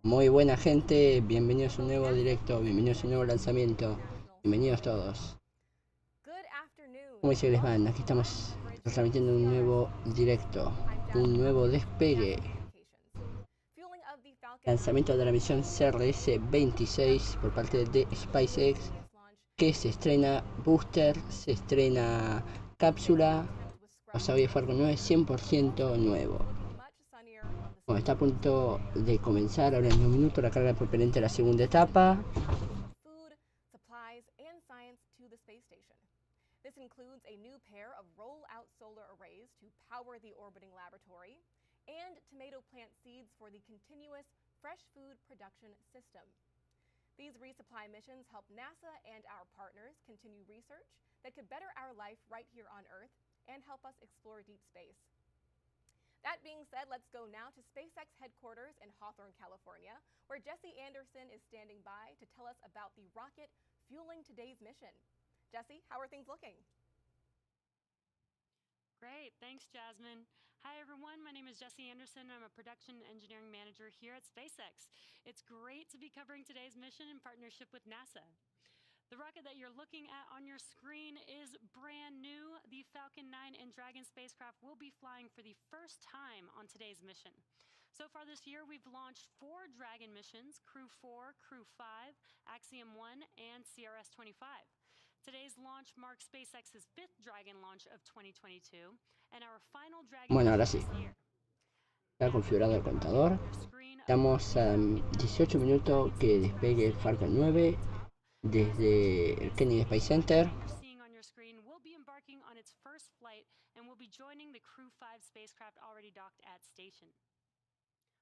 Muy buena gente, bienvenidos a un nuevo directo, bienvenidos a un nuevo lanzamiento, bienvenidos todos. ¿Cómo se les van? Aquí estamos transmitiendo un nuevo directo, un nuevo despegue. Lanzamiento de la misión CRS-26 por parte de SpaceX, que se estrena booster, se estrena cápsula, los aviones Falcon 9 100% nuevo. Bueno, está a punto de comenzar ahora en un minuto la carga de propelente de la segunda etapa. This includes a new pair of roll-out solar arrays to power the orbiting laboratory and tomato plant seeds for the continuous fresh food production system. These resupply missions help NASA and our partners continue research that could better our life right here on Earth and help us explore deep space. That being said, let's go now to SpaceX headquarters in Hawthorne, California, where Jesse Anderson is standing by to tell us about the rocket fueling today's mission. Jesse, how are things looking? Great, thanks Jasmine. Hi everyone, my name is Jesse Anderson. I'm a production engineering manager here at SpaceX. It's great to be covering today's mission in partnership with NASA. The rocket that you're looking at on your screen is brand new. The Falcon 9 and Dragon spacecraft will be flying for the first time on today's mission. So far this year, we've launched 4 Dragon missions, Crew 4, Crew 5, Axiom 1, and CRS-25. Today's launch marks SpaceX's 5th Dragon launch of 2022, and our final Dragon Bueno, ahora mission sí, this year. está configurado el contador. Estamos a 18 minutos que despegue el Falcon 9 desde el Kennedy Space Center. Will be embarking on its first flight and will be joining the Crew 5 spacecraft already docked at station.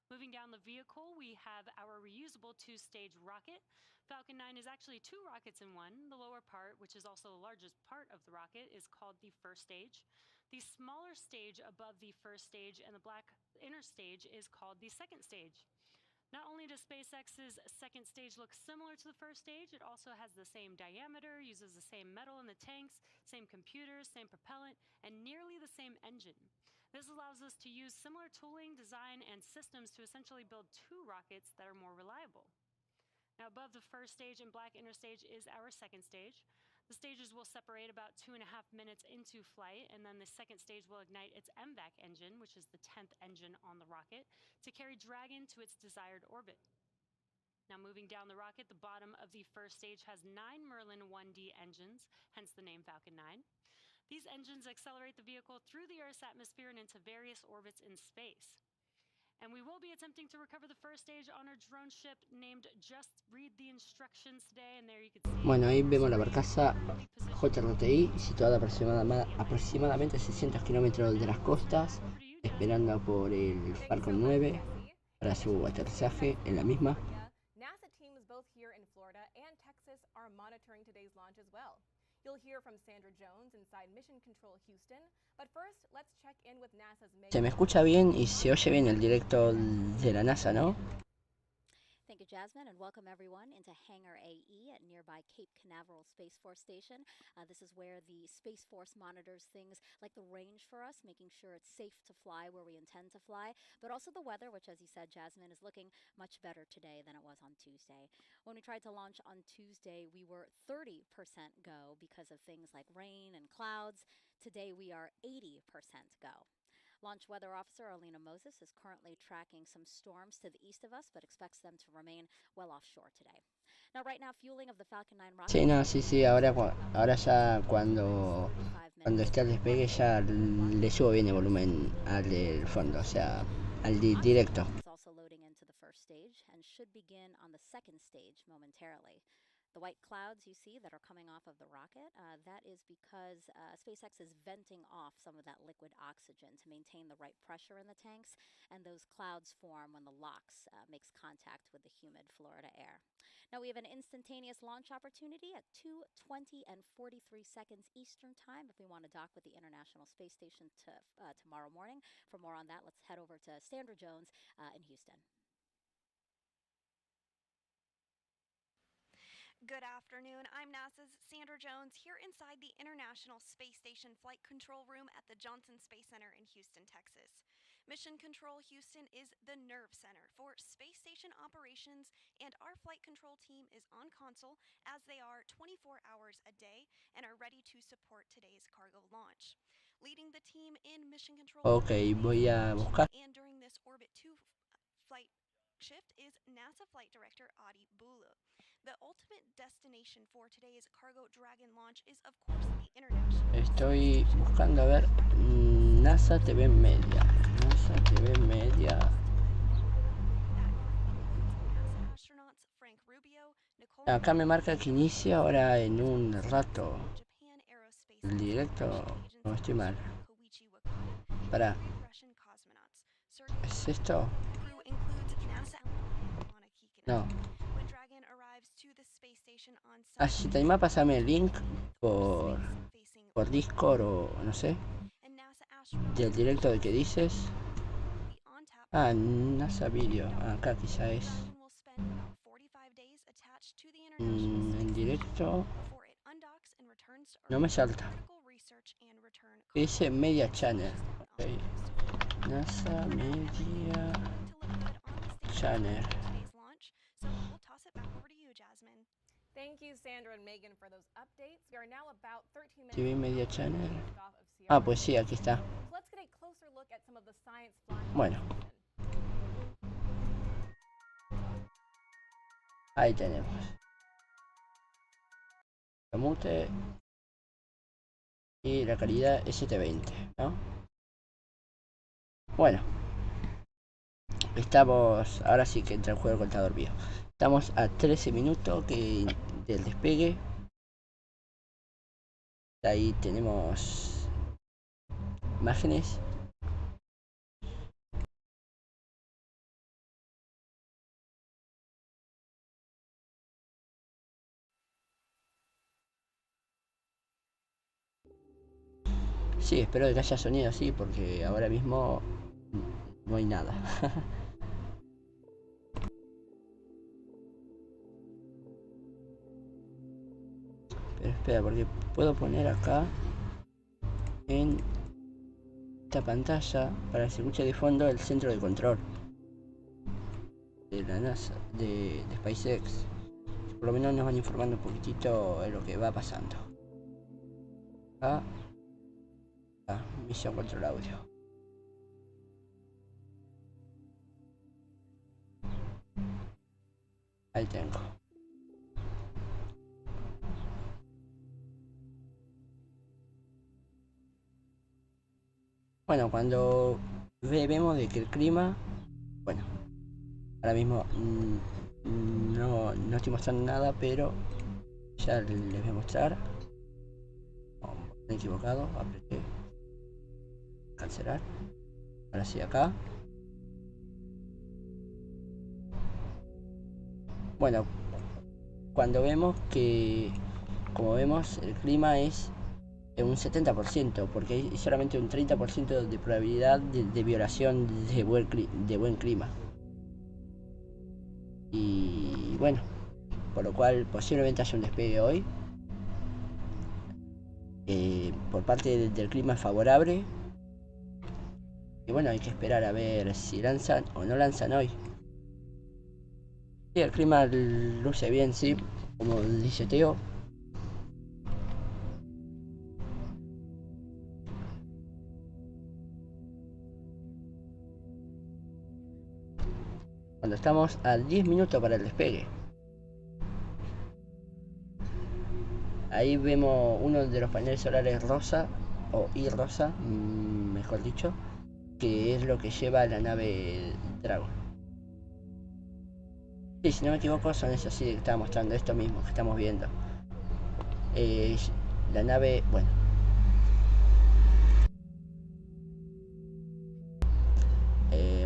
Moving down the vehicle, we have our reusable 2-stage rocket. Falcon 9 is actually 2 rockets in one. The lower part, which is also the largest part of the rocket, is called the first stage. The smaller stage above the first stage and the black inner stage is called the second stage. Not only does SpaceX's second stage look similar to the first stage, it also has the same diameter, uses the same metal in the tanks, same computers, same propellant, and nearly the same engine. This allows us to use similar tooling, design, and systems to essentially build 2 rockets that are more reliable. Now, above the first stage and black inner stage is our second stage. The stages will separate about 2.5 minutes into flight, and then the second stage will ignite its MVAC engine, which is the 10th engine on the rocket, to carry Dragon to its desired orbit. Now, moving down the rocket, the bottom of the first stage has 9 Merlin 1D engines, hence the name Falcon 9. These engines accelerate the vehicle through the Earth's atmosphere and into various orbits in space. And we will be attempting to recover the first stage on our drone ship named Just Read the Instructions today, and there you can see. Bueno, ahí vemos la barcaza JRTI situada aproximadamente 600 kilómetros de las costas, esperando por el Falcon 9 para su aterrizaje en la misma. NASA teams both here in Florida and Texas are monitoring today's launch as well. You'll hear from Sandra Jones inside Mission Control Houston, but first let's check in with NASA's Se me escucha bien y se oye bien el directo de la NASA, ¿no? Thank you, Jasmine, and welcome everyone into Hangar AE at nearby Cape Canaveral Space Force Station. This is where the Space Force monitors things like the range for us, making sure it's safe to fly where we intend to fly, but also the weather, which, as you said, Jasmine, is looking much better today than it was on Tuesday. When we tried to launch on Tuesday, we were 30% go because of things like rain and clouds. Today, we are 80% go. Launch Weather Officer Alina Moses is currently tracking some storms to the east of us, but expects them to remain well offshore today. Now, right now, fueling of the Falcon 9 rocket. Sí, no, sí, ahora ya cuando esté al despegue ya le subo bien el volumen al del fondo, o sea, al directo. It's also loading into the first stage and should begin on the second stage momentarily. The white clouds you see that are coming off of the rocket, that is because SpaceX is venting off some of that liquid oxygen to maintain the right pressure in the tanks, and those clouds form when the LOX makes contact with the humid Florida air. Now we have an instantaneous launch opportunity at 2:20 and 43 seconds Eastern Time if we want to dock with the International Space Station tomorrow morning. For more on that, let's head over to Sandra Jones in Houston. Good afternoon. I'm NASA's Sandra Jones here inside the International Space Station Flight Control Room at the Johnson Space Center in Houston, Texas. Mission Control Houston is the nerve center for space station operations, and our flight control team is on console as they are 24 hours a day and are ready to support today's cargo launch. Leading the team in Mission Control Ok, voy a buscar. and during this Orbit 2 flight shift is NASA Flight Director Adi Bulu. The ultimate destination for today's Cargo Dragon launch is, of course, the International. Estoy buscando a ver NASA TV Media. NASA TV Media. Acá me marca que inicia ahora en un rato. El directo. No estoy mal. Para. ¿Es esto? No. Ah, si te animas, pasame el link por Discord o no sé. Del directo de que dices. Ah, NASA Video. Acá quizá es. En directo. No me salta. Dice Media Channel. Okay. NASA Media Channel. Thank you, Sandra and Megan, for those updates. We are now about 13 minutes TV Media Channel. off of CR. Ah, pues sí, aquí está. Let's get a closer look at some of the science flying. Bueno. Ahí tenemos. La mute y la calidad ST20, ¿no? Bueno. Estamos, ahora sí que entra el juego del contador viejo. Estamos a 13 minutos del despegue. Ahí tenemos imágenes. Sí, espero que haya sonido así porque ahora mismo no hay nada. Pero espera, porque puedo poner acá en esta pantalla para que se escuche de fondo el centro de control de la NASA, de SpaceX. Por lo menos nos van informando un poquitito de lo que va pasando. Acá, misión control audio. Ahí tengo. Bueno, cuando vemos de que el clima, bueno, ahora mismo no estoy mostrando nada, pero ya les voy a mostrar. Oh, me he equivocado, apreté cancelar. Ahora sí, acá. Bueno, cuando vemos que, como vemos, el clima es un 70%, porque hay solamente un 30% de probabilidad de violación de buen clima. Y bueno, por lo cual posiblemente haya un despegue hoy. Por parte del clima favorable. Y bueno, hay que esperar a ver si lanzan o no lanzan hoy. Sí, el clima luce bien, sí, como dice Teo. Cuando estamos a 10 minutos para el despegue. Ahí vemos uno de los paneles solares rosa, o rosa, mejor dicho, que es lo que lleva la nave Dragon. Sí, si no me equivoco son esos, sí, que estaba mostrando, esto mismo que estamos viendo. La nave, bueno.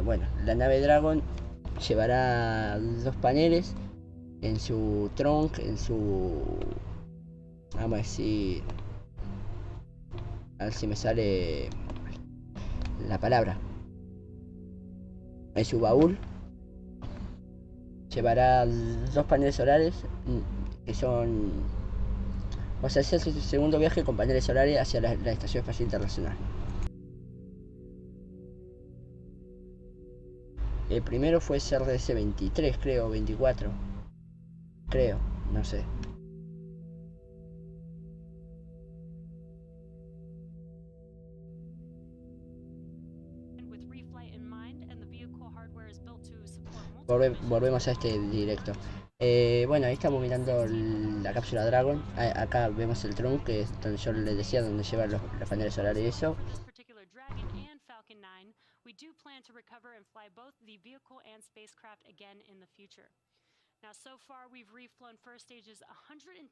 Bueno, la nave Dragon llevará dos paneles en su trunk, en su, vamos a decir, a ver si me sale la palabra, en su baúl. Llevará dos paneles solares que son... O sea, es el segundo viaje con paneles solares hacia la Estación Espacial Internacional. El primero fue CRS 23, creo, 24. Creo, no sé. Volvemos a este directo. Bueno, ahí estamos mirando la cápsula Dragon. Acá vemos el trunk, que es donde yo les decía, donde llevan los paneles solares y eso. We do plan to recover and fly both the vehicle and spacecraft again in the future. Now, so far, we've reflown first stages 127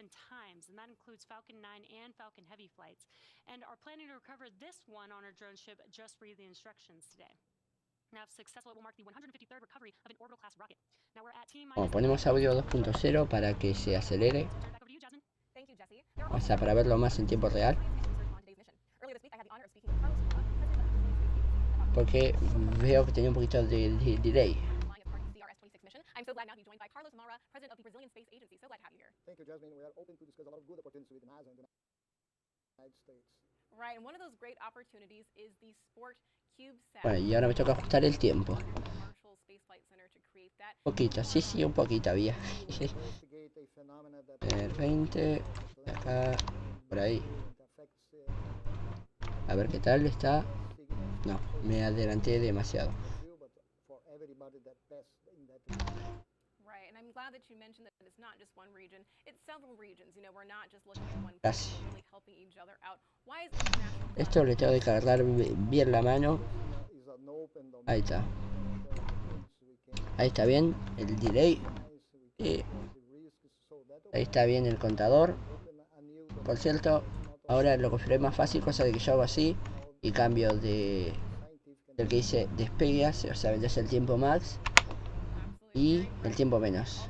times, and that includes Falcon 9 and Falcon Heavy flights, and are planning to recover this one on our drone ship just read the instructions today. Now, if successful, it will mark the 153rd recovery of an orbital class rocket. Now, we're at T-minus... Ponemos audio 2.0 para que se acelere. O sea, para verlo más en tiempo real. Porque veo que tenía un poquito de delay. I'm so glad now to be joined by Carlos Mara, president of the Brazilian Space Agency. So glad to have you here. Thank you, Jasmine. We are open to discuss a lot of good opportunities with NASA and the United States. Right, and one of those great opportunities is the Sport CubeSat. Bueno, y ahora me toca ajustar el tiempo. Poquito, sí, un poquito había. 20, acá, por ahí. A ver qué tal está. No, me adelanté demasiado. Right, and I'm glad that you mentioned that it's not just one region, it's several regions. You know, we're not just looking at one place, we're really helping each other out. Why is international? Esto le tengo que cargar bien la mano. Ahí está. Ahí está bien el delay. Ahí está bien el contador. Por cierto, ahora lo configuré más fácil, cosa de que yo hago así y cambio del que dice despegue, o sea, vendrás el tiempo max y el tiempo menos.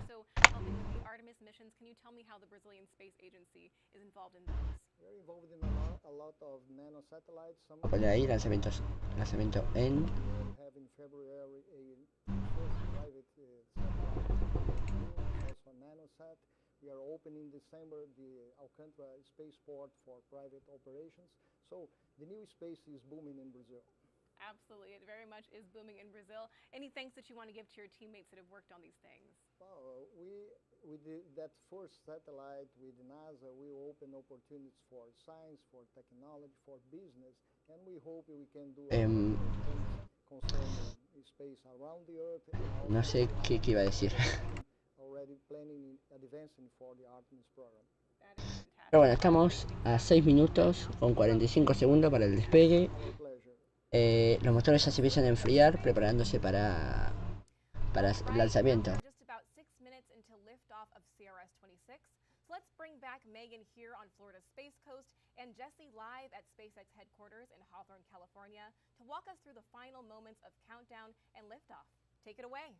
Poner ahí lanzamiento en. We are opening in December the Alcântara spaceport for private operations. So the new space is booming in Brazil. Absolutely, it very much is booming in Brazil. Any thanks that you want to give to your teammates that have worked on these things? Well, with that first satellite with NASA, we open opportunities for science, for technology, for business, and we hope we can do concerning space around the Earth. No sé qué iba a decir. Pero bueno, estamos a 6 minutos con 45 segundos para el despegue. Los motores ya se empiezan a enfriar, preparándose para el lanzamiento. Let's bring back Megan here on Florida's Space Coast and Jesse live at SpaceX headquarters in Hawthorne, California, to walk us through the final moments of countdown and liftoff. Take it away.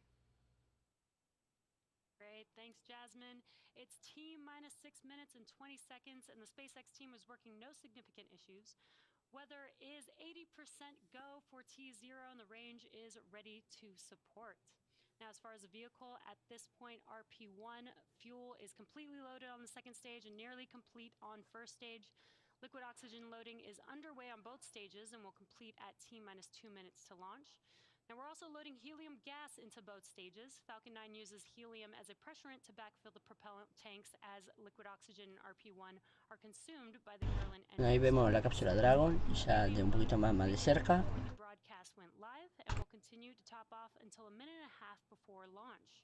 Great, thanks Jasmine. It's T-minus 6 minutes and 20 seconds, and the SpaceX team is working no significant issues. Weather is 80% go for T0, and the range is ready to support. Now, as far as the vehicle, at this point, RP1 fuel is completely loaded on the second stage and nearly complete on first stage. Liquid oxygen loading is underway on both stages and will complete at T-minus 2 minutes to launch. Now, we're also loading helium gas into both stages. Falcon 9 uses helium as a pressurant to backfill the propellant tanks as liquid oxygen and RP1 are consumed by the Merlin engine. Ahí vemos la cápsula Dragon, ya de un poquito más de cerca. The broadcast went live and will continue to top off until a minute and a half before launch.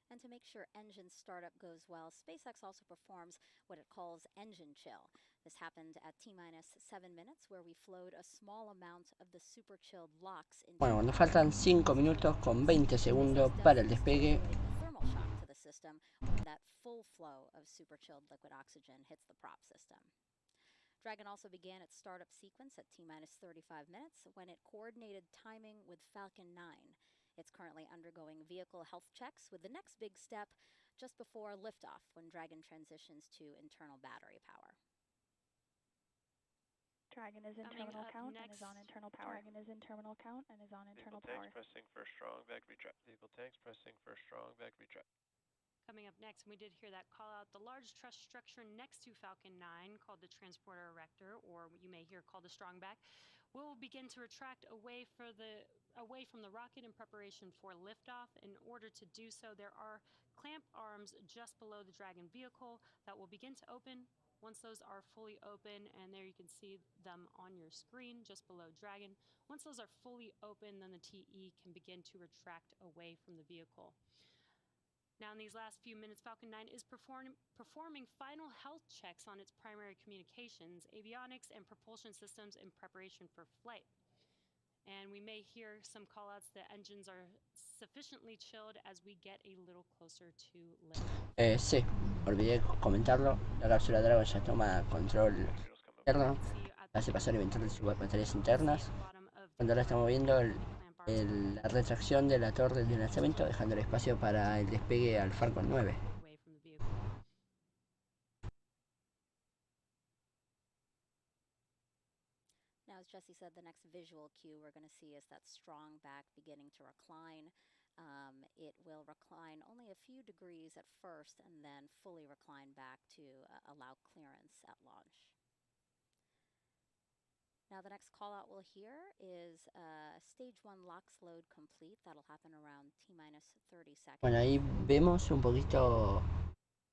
And to make sure engine startup goes well, SpaceX also performs what it calls engine chill. This happened at T-minus 7 minutes, where we flowed a small amount of the super chilled LOX into... Bueno, nos faltan 5 minutos con 20 segundos para el despegue. Thermal shock to the system when that full flow of super chilled liquid oxygen hits the prop system. Dragon also began its startup sequence at T-minus 35 minutes when it coordinated timing with Falcon 9. It's currently undergoing vehicle health checks, with the next big step just before liftoff when Dragon transitions to internal battery power. Dragon is in terminal count and is on internal power. Dragon is in terminal count and is on internal power. Vehicle tanks pressing for strong back retract. Vehicle tanks pressing for strong back retract. Coming up next, and we did hear that call out, the large truss structure next to Falcon 9, called the transporter erector, or what you may hear called the strongback, will begin to retract away from the rocket in preparation for liftoff. In order to do so, there are clamp arms just below the Dragon vehicle that will begin to open. Once those are fully open, and there you can see them on your screen just below Dragon, once those are fully open, then the TE can begin to retract away from the vehicle. Now, in these last few minutes, Falcon 9 is performing final health checks on its primary communications, avionics, and propulsion systems in preparation for flight. And we may hear some callouts. The engines are sufficiently chilled as we get a little closer to lift. Sí, olvidé comentarlo. La cápsula Dragon ya toma control interno, hace pasar el inventor de sus baterías internas. Cuando ahora estamos viendo la retracción de la torre de lanzamiento, dejando el espacio para el despegue al Falcon 9. Now, as Jesse said, the next visual cue we're going to see is that strong back beginning to recline. It will recline only a few degrees at first and then fully recline back to allow clearance at launch. Now, the next call out we'll hear is stage 1 LOX load complete. That'll happen around T-minus 30 seconds. Bueno, ahí vemos un poquito,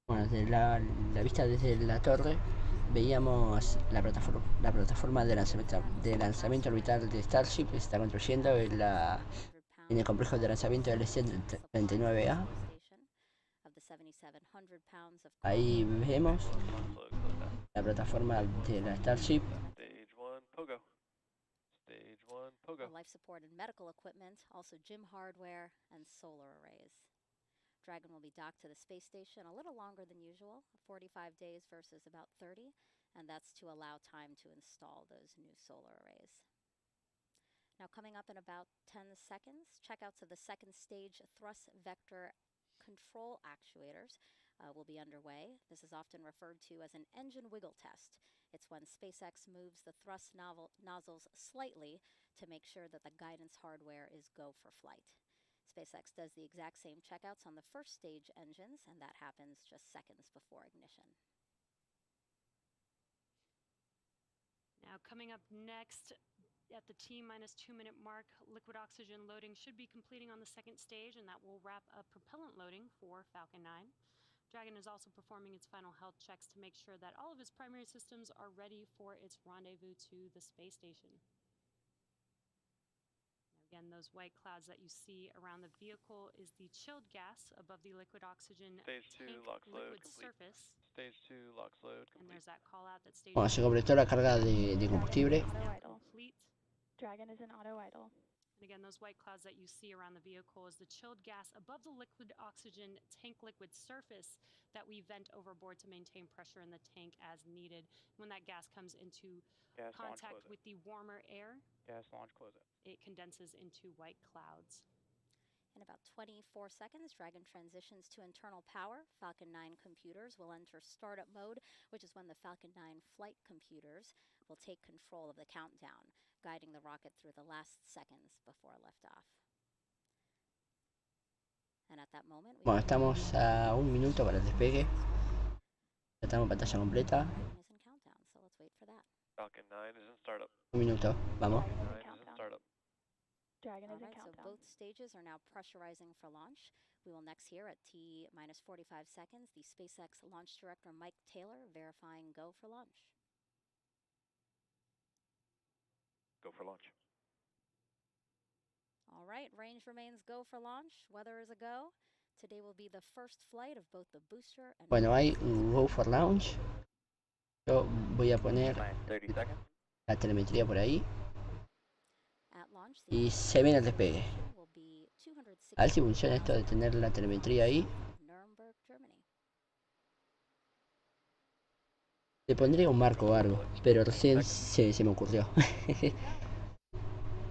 bueno, de la vista desde la torre, veíamos la plataforma de lanzamiento orbital de Starship que se está construyendo en el complejo de lanzamiento del ST-39A. Ahí vemos la plataforma de la Starship. Life support and medical equipment, also gym hardware and solar arrays. Dragon will be docked to the space station a little longer than usual, 45 days versus about 30, and that's to allow time to install those new solar arrays. Now, coming up in about 10 seconds, checkouts of the second stage thrust vector control actuators will be underway. This is often referred to as an engine wiggle test. It's when SpaceX moves the thrust nozzles slightly to make sure that the guidance hardware is go for flight. SpaceX does the exact same checkouts on the first stage engines, and that happens just seconds before ignition. Now, coming up next, at the T-minus 2 minute mark, liquid oxygen loading should be completing on the second stage, and that will wrap up propellant loading for Falcon 9. Dragon is also performing its final health checks to make sure that all of its primary systems are ready for its rendezvous to the space station. Now, again, those white clouds that you see around the vehicle is the chilled gas above the liquid oxygen Stage 2 LOX load complete. Surface. Stage 2 LOX load complete. And there's that call out that stage. Bueno, se completó la carga de combustible. Dragon is in auto idle. And again, those white clouds that you see around the vehicle is the chilled gas above the liquid oxygen tank liquid surface that we vent overboard to maintain pressure in the tank as needed. When that gas comes into contact with the warmer air, it condenses into white clouds. In about 24 seconds, Dragon transitions to internal power. Falcon 9 computers will enter startup mode, which is when the Falcon 9 flight computers will take control of the countdown, guiding the rocket through the last seconds before liftoff. And at that moment, bueno, estamos a un minuto para el despegue. Ya estamos en pantalla completa. is in countdown, so let's wait for that. Falcon 9 is in startup. Un minuto, vamos. Dragon is in 9 is in countdown. startup. Dragon is in All right, so countdown. both stages are now pressurizing for launch. We will next hear at T-minus 45 seconds the SpaceX launch director Mike Taylor verifying go for launch. Go for launch. All right, range remains go for launch. Weather is a go. Today will be the first flight of both the booster and... Bueno, hay un go for launch. Yo voy a poner 30 seconds. la telemetría por ahí. At launch, Y se viene el despegue. will be 260 A ver si funciona esto de tener la telemetría ahí. Nuremberg, Germany. Le pondría un marco o algo, pero recién se me ocurrió.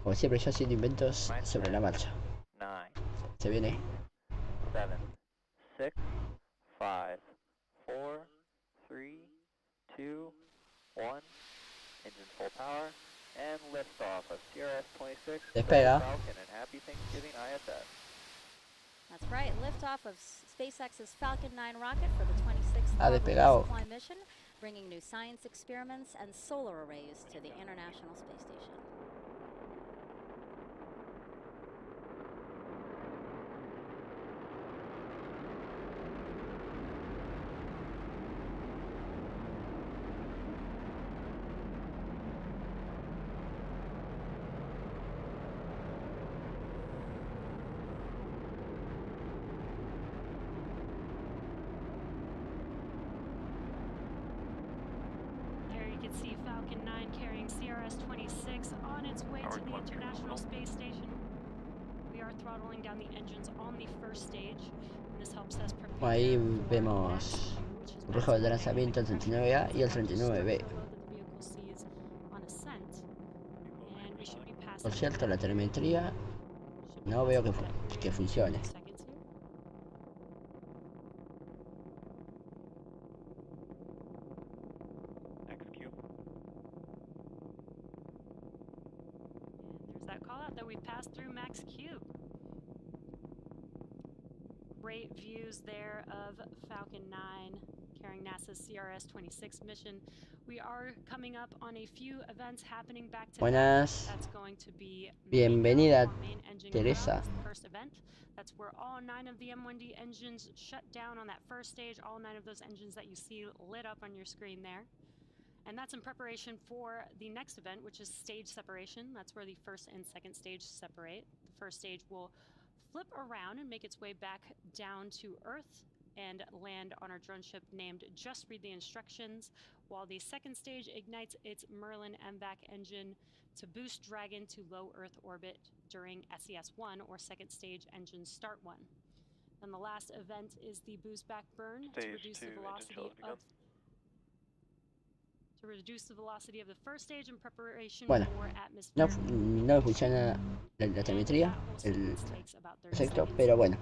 Como siempre, yo haciendo inventos sobre la marcha. 9, Se viene. 7, 6, 5, 4, 3, 2, 1. Engine full power and liftoff of CRS-26. Despega. Falcon and happy Thanksgiving ISS. That's right, liftoff of SpaceX's Falcon 9 rocket for the 26th Ha despegado. resupply mission, bringing new science experiments and solar arrays to the International Space Station. See Falcon 9 carrying CRS-26 on its way to the International Space Station. We are throttling down the engines on the first stage, and this helps us prepare. Ahí vemos el rojo del lanzamiento, el 39A y el 39B. Por cierto, la telemetría no veo que funcione. That we passed through Max Q. Great views there of Falcon 9 carrying NASA's CRS-26 mission. We are coming up on a few events happening back to Buenas. back. That's going to be Bienvenida, main engine Teresa. first event. That's where all 9 of the M1D engines shut down on that first stage. All 9 of those engines that you see lit up on your screen there. And that's in preparation for the next event, which is stage separation. That's where the first and second stage separate. The first stage will flip around and make its way back down to Earth and land on our drone ship named Just Read the Instructions, while the second stage ignites its Merlin MVAC engine to boost Dragon to low Earth orbit during SES-1, or second stage engine start 1. And the last event is the boost back burn to reduce the velocity of the first stage in preparation for atmosphere. No funciona la telemetría, el efecto, pero bueno.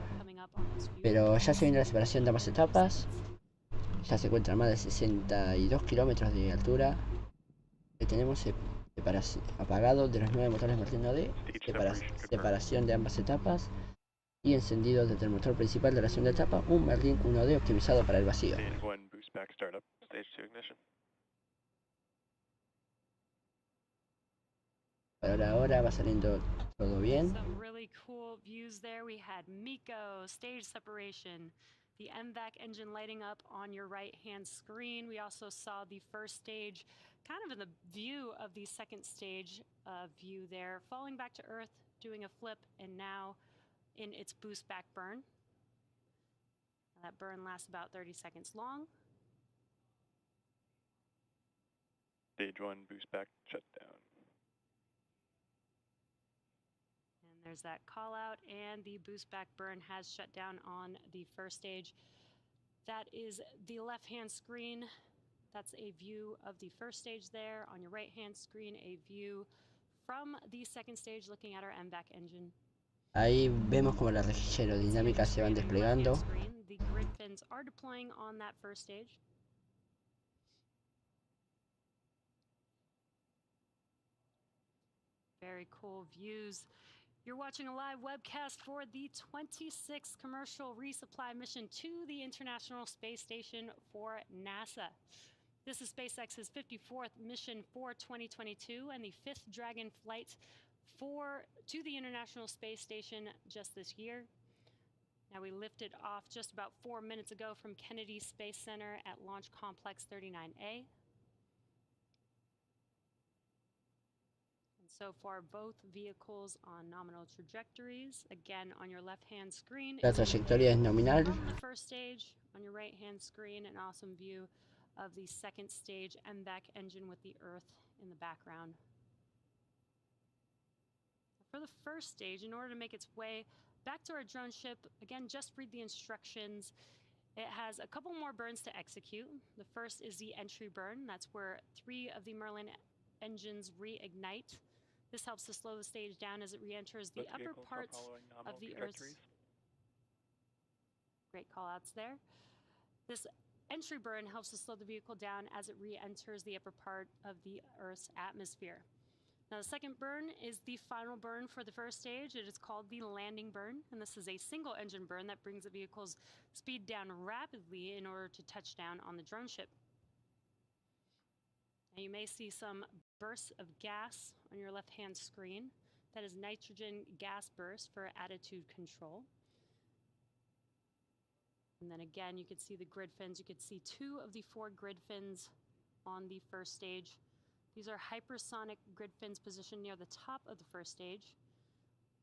Pero ya se viene la separación de ambas etapas. Ya se encuentra a más de 62 kilómetros de altura. Y tenemos apagado de los 9 motores Merlin 1D, separación de ambas etapas y encendido desde el motor principal de la segunda etapa, un Merlin 1D optimizado para el vacío. Ahora va saliendo todo bien. Some really cool views there. We had MECO, stage separation, the MVAC engine lighting up on your right-hand screen. We also saw the first stage kind of in the view of the second stage view there, falling back to Earth, doing a flip, and now in its boost back burn. That burn lasts about 30 seconds long. Stage 1 boost back shutdown. There's that call out, and the boost back burn has shut down on the first stage. That is the left-hand screen. That's a view of the first stage there. On your right-hand screen, a view from the second stage looking at our MVAC engine. Ahí vemos como las rejillas aerodinámicas se van desplegando. The grid fins are deploying on that first stage. Very cool views. You're watching a live webcast for the 26th commercial resupply mission to the International Space Station for NASA. This is SpaceX's 54th mission for 2022 and the 5th Dragon flight to the International Space Station just this year. Now, we lifted off just about 4 minutes ago from Kennedy Space Center at Launch Complex 39A. So far, both vehicles on nominal trajectories. Again, on your left-hand screen, la trayectoria es nominal. From the first stage, on your right-hand screen, an awesome view of the second stage MVAC engine with the Earth in the background. For the first stage, in order to make its way back to our drone ship, again, just read the instructions. It has a couple more burns to execute. The first is the entry burn. That's where 3 of the Merlin engines reignite. This helps to slow the stage down as it re-enters the upper parts of the Earth's. Great call-outs there. This entry burn helps to slow the vehicle down as it re-enters the upper part of the Earth's atmosphere. Now, the second burn is the final burn for the first stage. It is called the landing burn, and this is a single engine burn that brings the vehicle's speed down rapidly in order to touch down on the drone ship. Now, you may see some bursts of gas on your left-hand screen. That is nitrogen gas burst for attitude control. And then again, you could see the grid fins. You could see 2 of the 4 grid fins on the first stage. These are hypersonic grid fins positioned near the top of the first stage.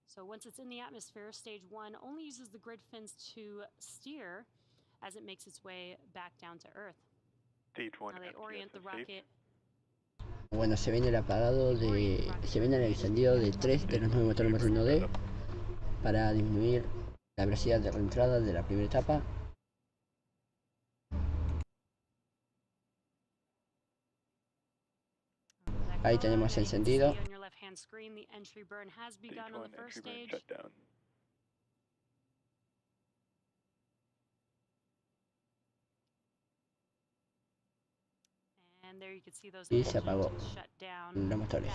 So once it's in the atmosphere, stage 1 only uses the grid fins to steer as it makes its way back down to Earth. Stage 1 now they orient the rocket. Bueno, se viene el apagado se viene el encendido de 3 de los 9 motores Merlin D para disminuir la velocidad de reentrada de la primera etapa. Ahí tenemos encendido. Y se apagó los motores.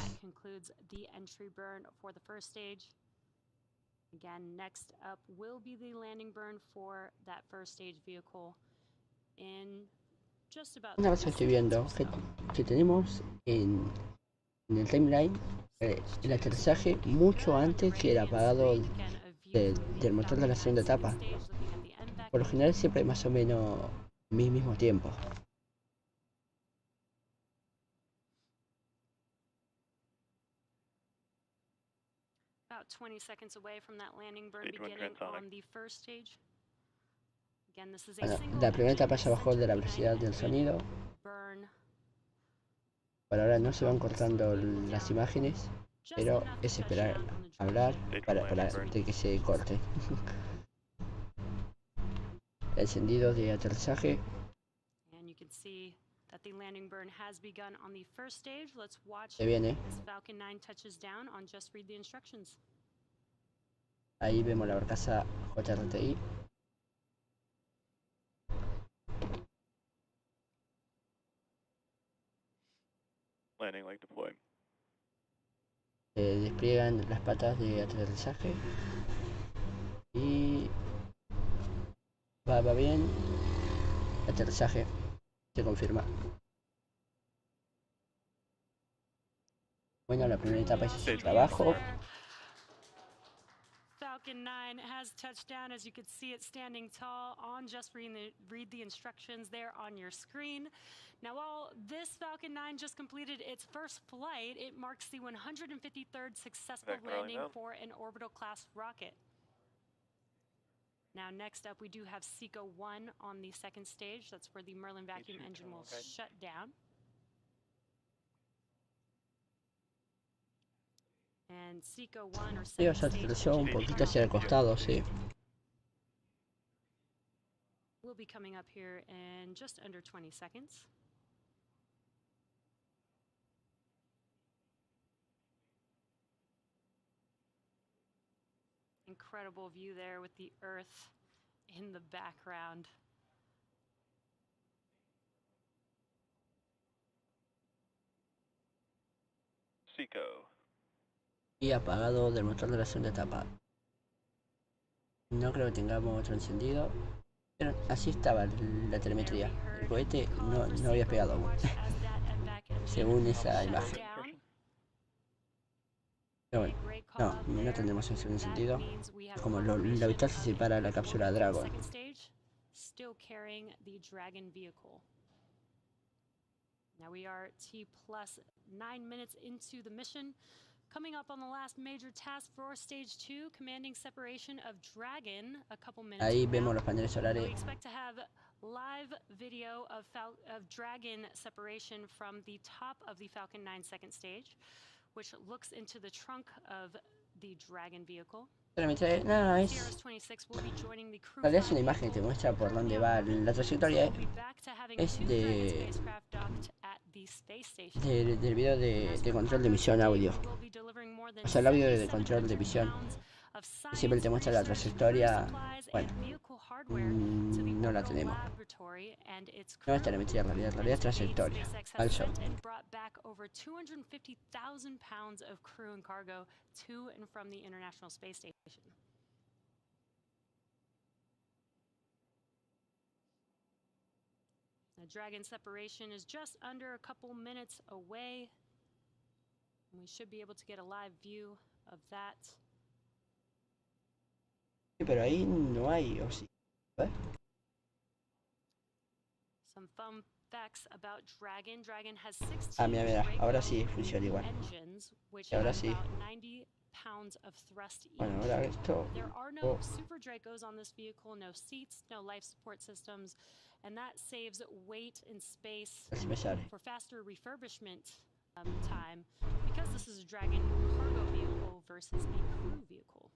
Again, next up will be the landing burn for that first stage vehicle in just about. Una cosa estoy viendo que tenemos en el timeline el aterrizaje mucho antes que el apagado del motor de la segunda etapa. Por lo general siempre más o menos al mismo tiempo. About 20 seconds away from that landing burn beginning on the first stage. Again, this is a Bueno, la primera etapa ya bajó de la velocidad del sonido. Por ahora no se van cortando las imágenes, pero es esperar hablar para de que se corte. Encendido de aterrizaje. Se viene. Ahí vemos la barcaza JRTI. Landing like deploy. Despliegan las patas de aterrizaje y va bien. Aterrizaje se confirma. Bueno, la primera etapa hizo su trabajo. Falcon 9 has touched down, as you can see it standing tall on just read the instructions there on your screen. Now, while this Falcon 9 just completed its first flight, it marks the 153rd successful landing for an orbital class rocket. Now, next up, we do have SECO 1 on the second stage. That's where the Merlin vacuum engine will shut down. And SECO 1 or Sí, se aterrizó un poquito hacia el costado, sí. Will be coming up here in just under 20 seconds. Incredible view there with the Earth in the background. SECO. Y apagado del motor de la segunda etapa. No creo que tengamos otro encendido, pero así estaba la telemetría. El cohete no había pegado aún, según esa imagen. Pero bueno, no tendremos un segundo sentido. Como lo vital se separa la cápsula Dragon. Now we are T plus 9 minutes into the mission. Coming up on the last major task for stage 2, commanding separation of Dragon a couple minutes. Ahí vemos los paneles We solares. expect to have live video of Dragon separation from the top of the Falcon 9 second stage, which looks into the trunk of the Dragon vehicle. Telemetría, no, es una imagen que te muestra por dónde va la trayectoria. Es del video de control de misión audio. O sea, el audio de control de misión. Y siempre te muestra la trayectoria. Bueno, No la tenemos. No, esta la metí en realidad es trayectoria. Falso. And brought back over 250,000 pounds of crew and cargo to and from the International Space Station. The Dragon separation is just under a couple minutes away. And we should be able to get a live view of that. Sí, pero ahí no hay oxígeno. Some fun facts about Dragon. Dragon has 16 Ah, mira, ahora sí funciona igual. engines, which Ahora have sí. about 90 pounds of thrust each. Bueno, ahora esto. There are no Super Dracos on this vehicle, no seats, no life support systems, and that saves weight and space Así me sale. for faster refurbishment time, because this is a Dragon cargo vehicle versus a crew vehicle.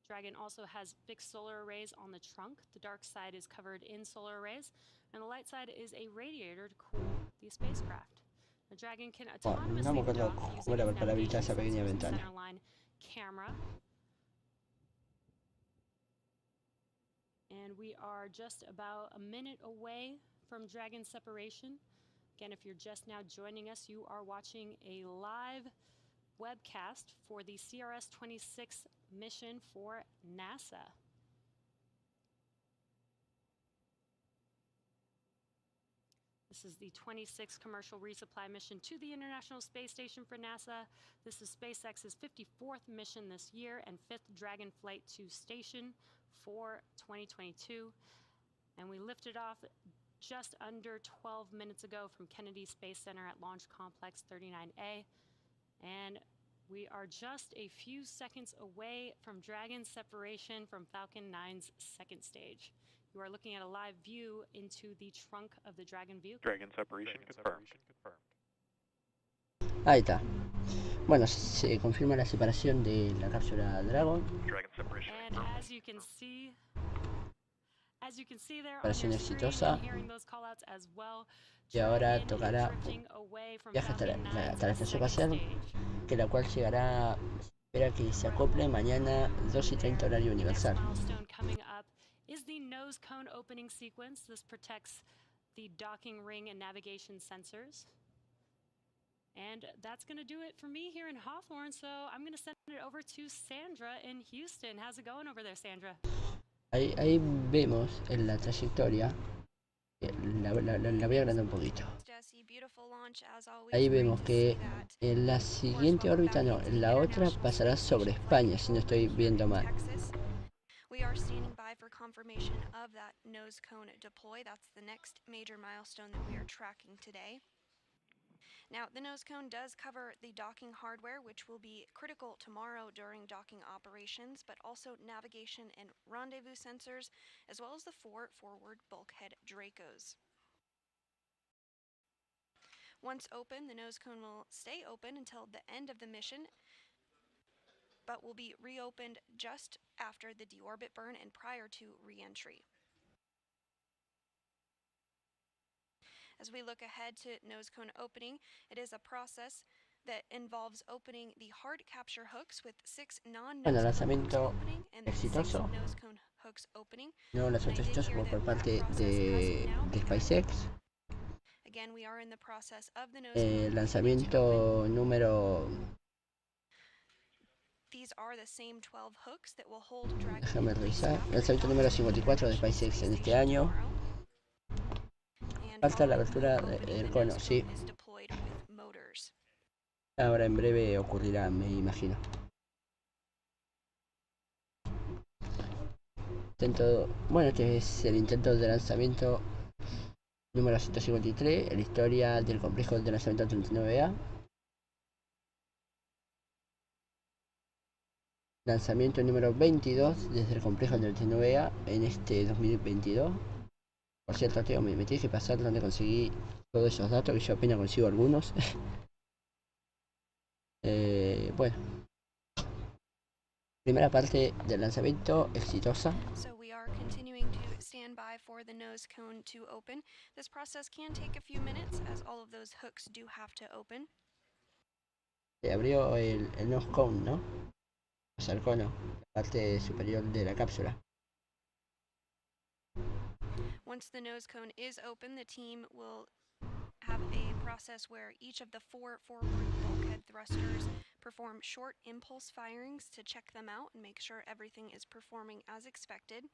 Dragon also has fixed solar arrays on the trunk. The dark side is covered in solar arrays, and the light side is a radiator to cool the spacecraft. The Dragon can autonomously dock using its navigation sensors and centerline camera. And we are just about a minute away from Dragon separation. Again, if you're just now joining us, you are watching a live webcast for the CRS-26 mission for NASA. This is the 26th commercial resupply mission to the International Space Station for NASA. This is SpaceX's 54th mission this year and 5th Dragon flight to station for 2022. And we lifted off just under 12 minutes ago from Kennedy Space Center at Launch Complex 39A. And we are just a few seconds away from Dragon separation from Falcon 9's second stage. You are looking at a live view into the trunk of the Dragon vehicle. Dragon separation confirmed. Ahí está. Bueno, se confirma la separación de la cápsula Dragon. Dragon separation And confirmed. as you can see there on Separación your screen, exitosa. I'm hearing those callouts as well. Y ahora Dragon is tocará drifting away from viaje hasta Falcon 9's la Estación second Espacial, stage. que la cual llegará, espera que se acople mañana 2:30 horario universal. Next milestone coming up is the nose cone opening sequence. This protects the docking ring and navigation sensors. And that's going to do it for me here in Hawthorne, so I'm going to send it over to Sandra in Houston. How's it going over there, Sandra? Ahí vemos en la trayectoria, la voy a agrandar un poquito. Jesse, beautiful launch as always. Ahí Great vemos to que see that. en la siguiente órbita no, en la otra pasará sobre España, si no estoy viendo mal. Texas. We are standing by for confirmation of that nose cone deploy. That's the next major milestone that we are tracking today. Now, the nose cone does cover the docking hardware, which will be critical tomorrow during docking operations, but also navigation and rendezvous sensors, as well as the 4 forward bulkhead Dracos. Once open, the nose cone will stay open until the end of the mission, but will be reopened just after the deorbit burn and prior to re-entry. As we look ahead to nose cone opening, it is a process that involves opening the hard capture hooks with 6 non-nose Bueno, cone hooks lanzamiento opening and then 6 exitoso. nose cone hooks opening. No, lanzamiento exitoso por parte de SpaceX. Again, we are in the process of the nose cone opening to Lanzamiento open. número, These are the same 12 hooks that will hold Dragon déjame in place revisar, after lanzamiento número docking 54 de to the SpaceX en este station año. tomorrow. And Falta la following apertura the opening, del the cono, nose sí. cone is deployed with motors. Ahora en breve ocurrirá, me imagino. Bueno, este es el intento de lanzamiento número 153 en la historia del complejo de lanzamiento 39A. Lanzamiento número 22 desde el complejo 39A en este 2022. Por cierto, Teo, me tienes que pasar donde conseguí todos esos datos, que yo apenas consigo algunos. Bueno, primera parte del lanzamiento exitosa. So we are continuing to stand by for the nose cone to open. This process can take a few minutes as all of those hooks do have to open. Se abrió el nose cone, ¿no? al cono, la parte superior de la cápsula. Once the nose cone is open, the team will have a process where each of the 4 forward bulkhead thrusters perform short impulse firings to check them out and make sure everything is performing as expected.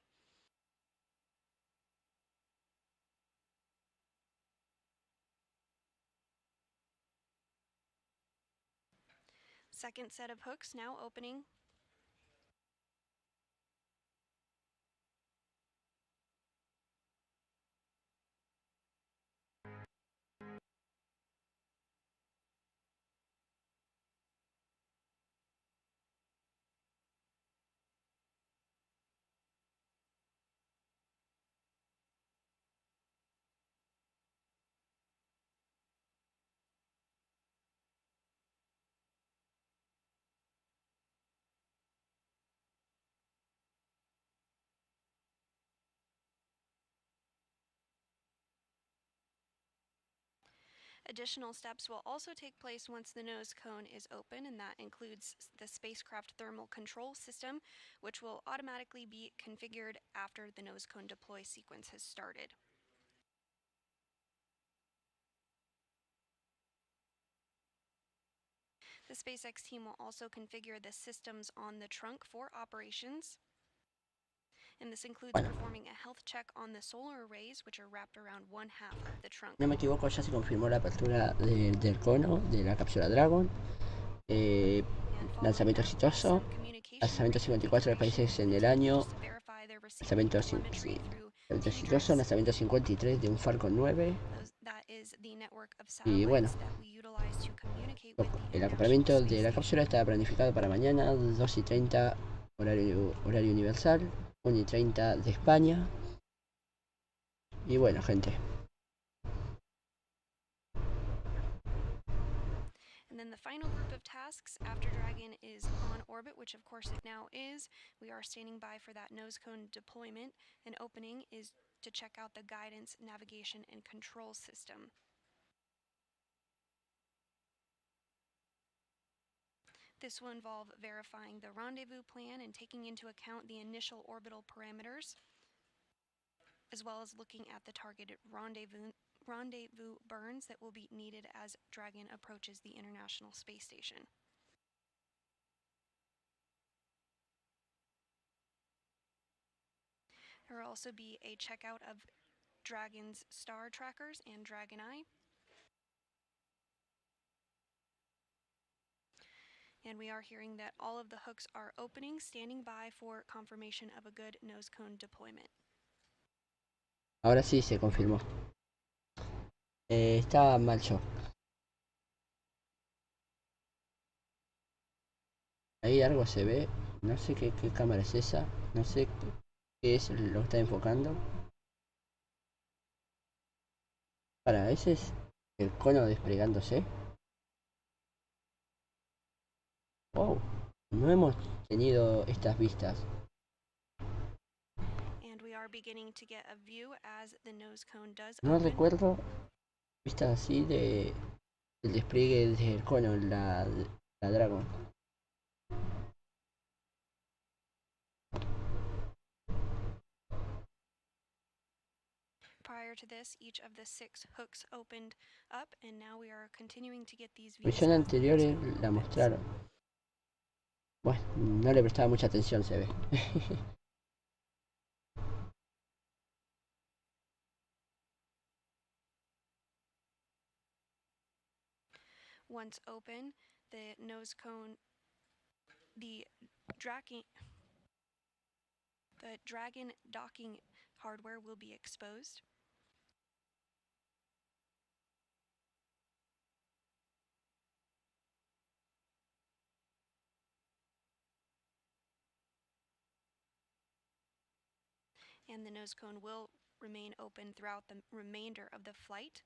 Second set of hooks now opening. Additional steps will also take place once the nose cone is open, and that includes the spacecraft thermal control system, which will automatically be configured after the nose cone deploy sequence has started. The SpaceX team will also configure the systems on the trunk for operations. And this includes performing a health check on the solar arrays, which are wrapped around one half of the trunk. No me equivoco, ya se confirmó la apertura del cono de la cápsula Dragon. Lanzamiento exitoso. Lanzamiento 54 de países en el año. Lanzamiento exitoso. Lanzamiento 53 de un Falcon 9. Y bueno, el acoplamiento de la cápsula está planificado para mañana, 2:30 horario universal, 1:30 de España. Y bueno, gente. And then the final group of tasks after Dragon is on orbit, which of course it now is. We are standing by for that nose cone deployment, and opening is to check out the guidance, navigation, and control system. This will involve verifying the rendezvous plan and taking into account the initial orbital parameters, as well as looking at the targeted rendezvous burns that will be needed as Dragon approaches the International Space Station. There will also be a checkout of Dragon's star trackers and Dragon Eye. And we are hearing that all of the hooks are opening, standing by for confirmation of a good nose cone deployment. Ahora sí se confirmó. Estaba mal yo. Ahí algo se ve. No sé qué cámara es esa. No sé qué es lo que está enfocando. Para, ese es el cono desplegándose. Wow, no hemos tenido estas vistas. No recuerdo vistas así de el despliegue del cono en la Dragon. Prior to this, each of the 6 hooks opened up, and now we are continuing to get these views. Misión anteriores la mostraron. Bueno, no le prestaba mucha atención, se ve. Once open, the nose cone, the Dragon docking hardware will be exposed. And the nose cone will remain open throughout the remainder of the flight.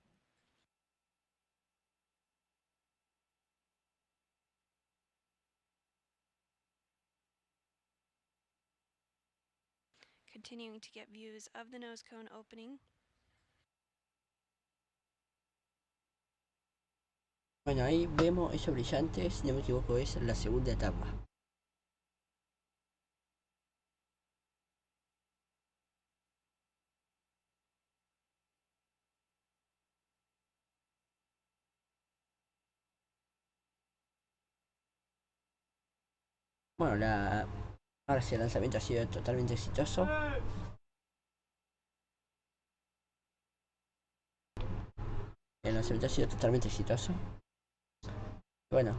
Continuing to get views of the nose cone opening. Bueno, ahí vemos eso brillante, si no me equivoco es la segunda etapa. Bueno, ahora sí, el lanzamiento ha sido totalmente exitoso. El lanzamiento ha sido totalmente exitoso. Bueno.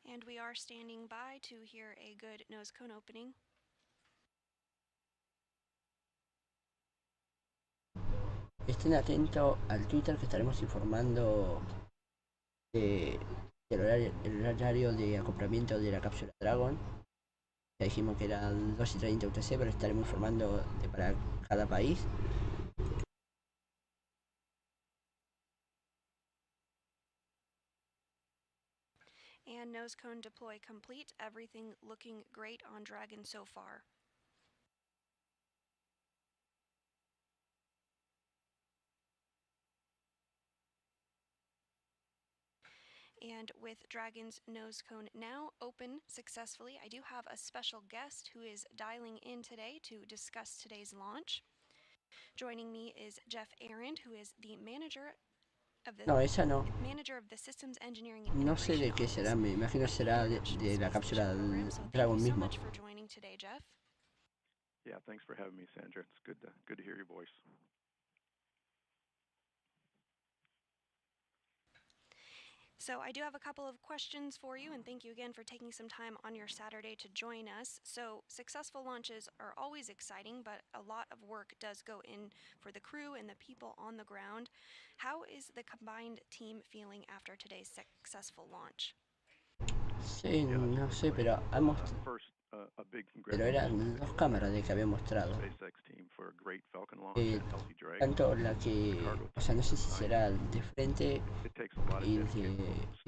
And we are standing by to hear a good nose cone opening. Estén atentos al Twitter que estaremos informando del horario de acoplamiento de la cápsula Dragon. Ya dijimos que era 2:30 UTC, pero estaremos informando para cada país. And nose cone deploy complete. Everything looking great on Dragon so far. And with Dragon's nose cone now open successfully, I do have a special guest who is dialing in today to discuss today's launch. Joining me is Jeff Arend, who is the manager of the Systems Engineering and No sé de qué será, me imagino será de la cápsula Dragon mismo. Thank you so much for joining today, Jeff. Yeah, thanks for having me, Sandra. It's good to hear your voice. So I do have a couple of questions for you, and thank you again for taking some time on your Saturday to join us. So successful launches are always exciting, but a lot of work does go in for the crew and the people on the ground. How is the combined team feeling after today's successful launch? Sí, no sé, pero eran 2 cámaras de que había mostrado. Tanto la que, o sea, no sé si será de frente y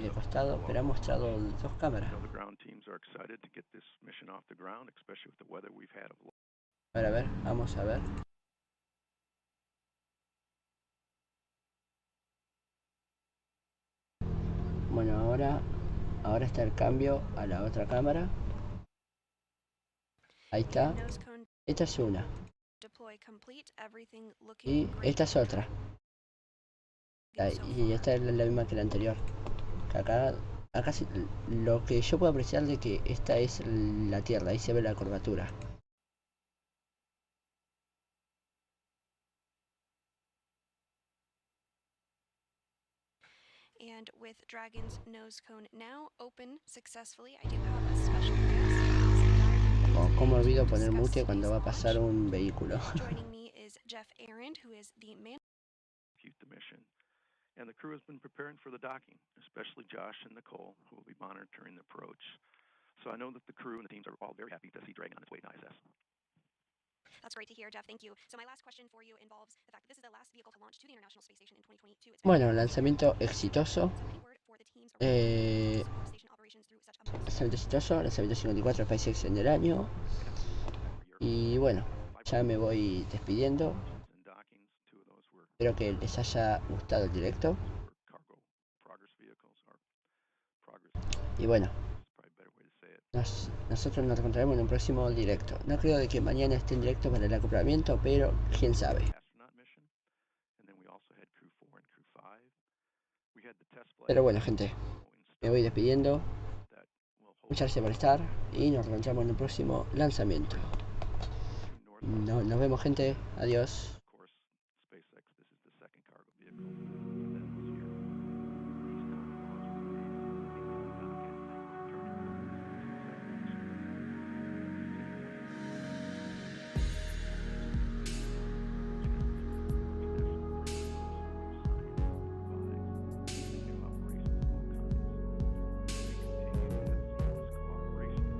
de costado, pero ha mostrado 2 cámaras. A ver, vamos a ver. Bueno, ahora está el cambio a la otra cámara. Ahí está. Esta es una. Y esta es otra. Y esta es la misma que la anterior. Acá lo que yo puedo apreciar de que esta es la Tierra. Ahí se ve la curvatura. And with Dragon's nose cone now open successfully, I do have a special guest. ¿Cómo olvido poner mute cuando va a pasar un vehículo? Joining me is Jeff Arend, who is the mission. And the crew has been preparing for the docking, especially Josh and Nicole, who will be monitoring the approach. So I know that the crew and the teams are all very happy to see Dragon on its way to ISS. That's great to hear, Jeff. Thank you. So my last question for you involves the fact that this is the last vehicle to launch to the International Space Station in 2022. Bueno, lanzamiento exitoso. Lanzamiento exitoso, lanzamiento 54 de SpaceX en el año. Y bueno, ya me voy despidiendo. Espero que les haya gustado el directo. Y bueno, nosotros nos encontraremos en un próximo directo. No creo de que mañana esté en directo para el acoplamiento, pero quién sabe. Pero bueno, gente, me voy despidiendo. Muchas gracias por estar y nos encontramos en el próximo lanzamiento. Nos vemos, gente. Adiós.